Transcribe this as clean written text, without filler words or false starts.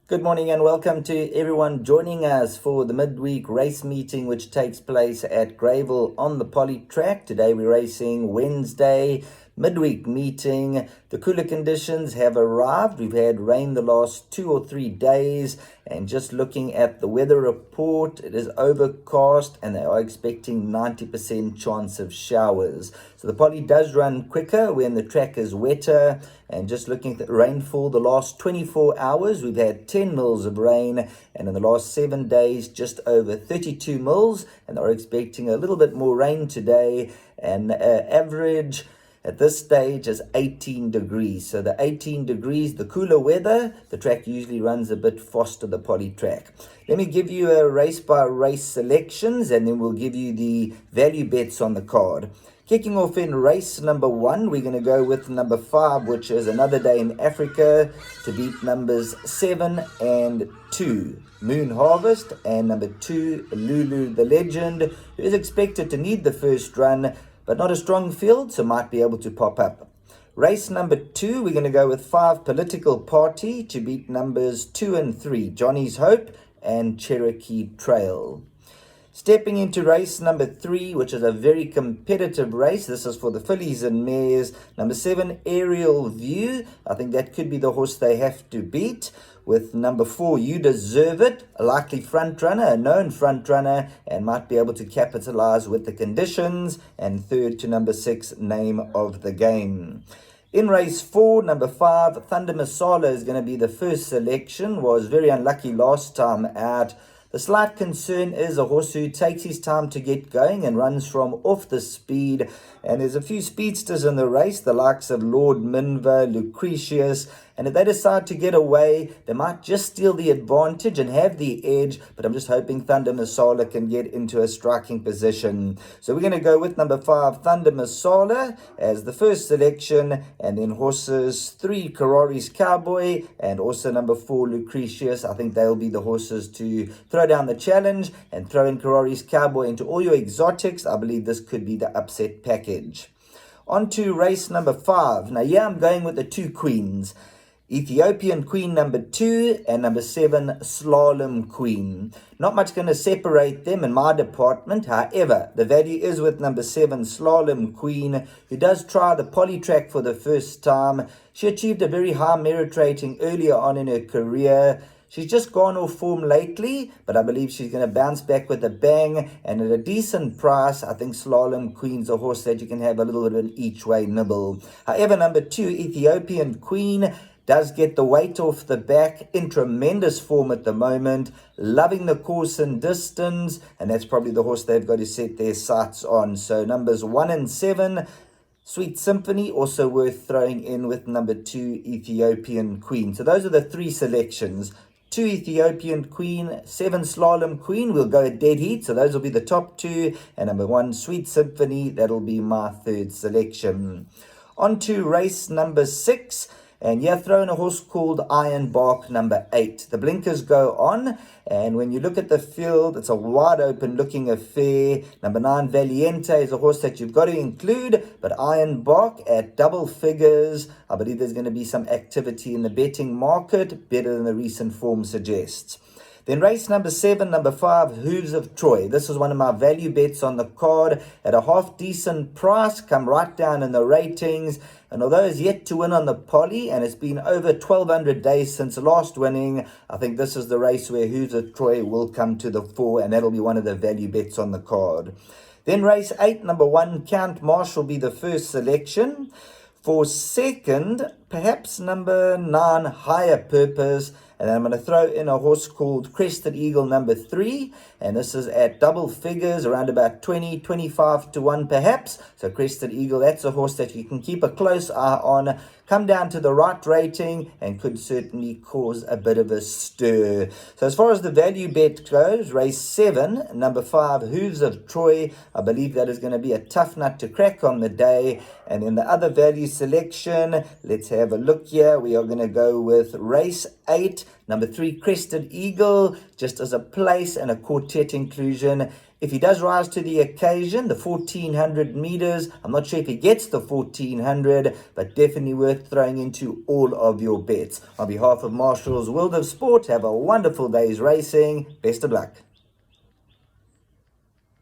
Good morning and welcome to everyone joining us for the midweek race meeting which takes place at Greyville on the Poly track. Today we're racing Wednesday, midweek meeting. The cooler conditions have arrived. We've had rain the last 2 or 3 days, and just looking at the weather report, it is overcast and they are expecting 90% chance of showers. So the Poly does run quicker when the track is wetter. And just looking at the rainfall, the last 24 hours, we've had 10 mils of rain, and in the last 7 days, just over 32 mils, and they're expecting a little bit more rain today, and average at this stage is 18 degrees. So the 18 degrees, the cooler weather, the track usually runs a bit faster, the Poly track. Let me give you a race by race selections, and then we'll give you the value bets on the card. Kicking off in race number 1, we're going to go with number 5, which is Another Day in Africa, to beat numbers 7 and 2. Moon Harvest, and number 2, Lulu the Legend, who is expected to need the first run, but not a strong field, so might be able to pop up. Race number 2, we're going to go with 5, Political Party, to beat numbers 2 and 3, Johnny's Hope and Cherokee Trail. Stepping into race number 3, which is a very competitive race. This is for the fillies and mares. Number 7, Aerial View. I think that could be the horse they have to beat. With number 4, You Deserve It, a likely front runner, a known front runner, and might be able to capitalize with the conditions. And third to number 6, Name of the Game. In race 4, number 5, Thunder Masala is going to be the first selection. Was very unlucky last time out. The slight concern is a horse who takes his time to get going and runs from off the speed. And there's a few speedsters in the race, the likes of Lord Minver, Lucretius. And if they decide to get away, they might just steal the advantage and have the edge. But I'm just hoping Thunder Masala can get into a striking position. So we're going to go with number 5, Thunder Masala, as the first selection. And then horses 3, Karari's Cowboy, and also number 4, Lucretius. I think they'll be the horses to throw down the challenge, and throw in Karari's Cowboy into all your exotics. I believe this could be the upset package. On to race number 5. Now here I'm going with the 2 queens. Ethiopian Queen number 2 and number 7, Slalom Queen. Not much going to separate them in my department. However, the value is with number 7, Slalom Queen, who does try the Poly track for the first time. She achieved a very high merit rating earlier on in her career. She's just gone off form lately, but I believe she's going to bounce back with a bang, and at a decent price. I think Slalom Queen's a horse that you can have a little bit of an each-way nibble. However, number 2, Ethiopian Queen, does get the weight off the back, in tremendous form at the moment, loving the course and distance, and that's probably the horse they've got to set their sights on. So numbers 1 and 7, Sweet Symphony, also worth throwing in with number 2, Ethiopian Queen. So those are the 3 selections. 2 Ethiopian Queen, 7 Slalom Queen. We'll go at dead heat, so those will be the top 2. And number 1, Sweet Symphony, that'll be my 3rd selection. On to race number 6. And here throw in a horse called Iron Bark number 8. The blinkers go on, and when you look at the field, it's a wide open looking affair. Number 9, Valiente, is a horse that you've got to include, but Iron Bark at double figures. I believe there's going to be some activity in the betting market, better than the recent form suggests. Then race number 7, number 5, Hooves of Troy. This is one of my value bets on the card at a half decent price, come right down in the ratings. And although it's yet to win on the Poly, and it's been over 1,200 days since last winning, I think this is the race where Hooves of Troy will come to the fore, and that'll be one of the value bets on the card. Then race 8, number 1, Count Marsh will be the first selection. For second, perhaps number 9, Higher Purpose. And then I'm going to throw in a horse called Crested Eagle number 3. And this is at double figures, around about 20, 25 to 1 perhaps. So Crested Eagle, that's a horse that you can keep a close eye on. Come down to the right rating and could certainly cause a bit of a stir. So as far as the value bet goes, race 7, number 5, Hooves of Troy. I believe that is going to be a tough nut to crack on the day. And in the other value selection, let's have a look here. We are going to go with race 8, number 3, Crested Eagle, just as a place and a quartet inclusion. If he does rise to the occasion, the 1400 meters, I'm not sure if he gets the 1400, but definitely worth throwing into all of your bets. On behalf of Marshall's World of Sport, have a wonderful day's racing. Best of luck.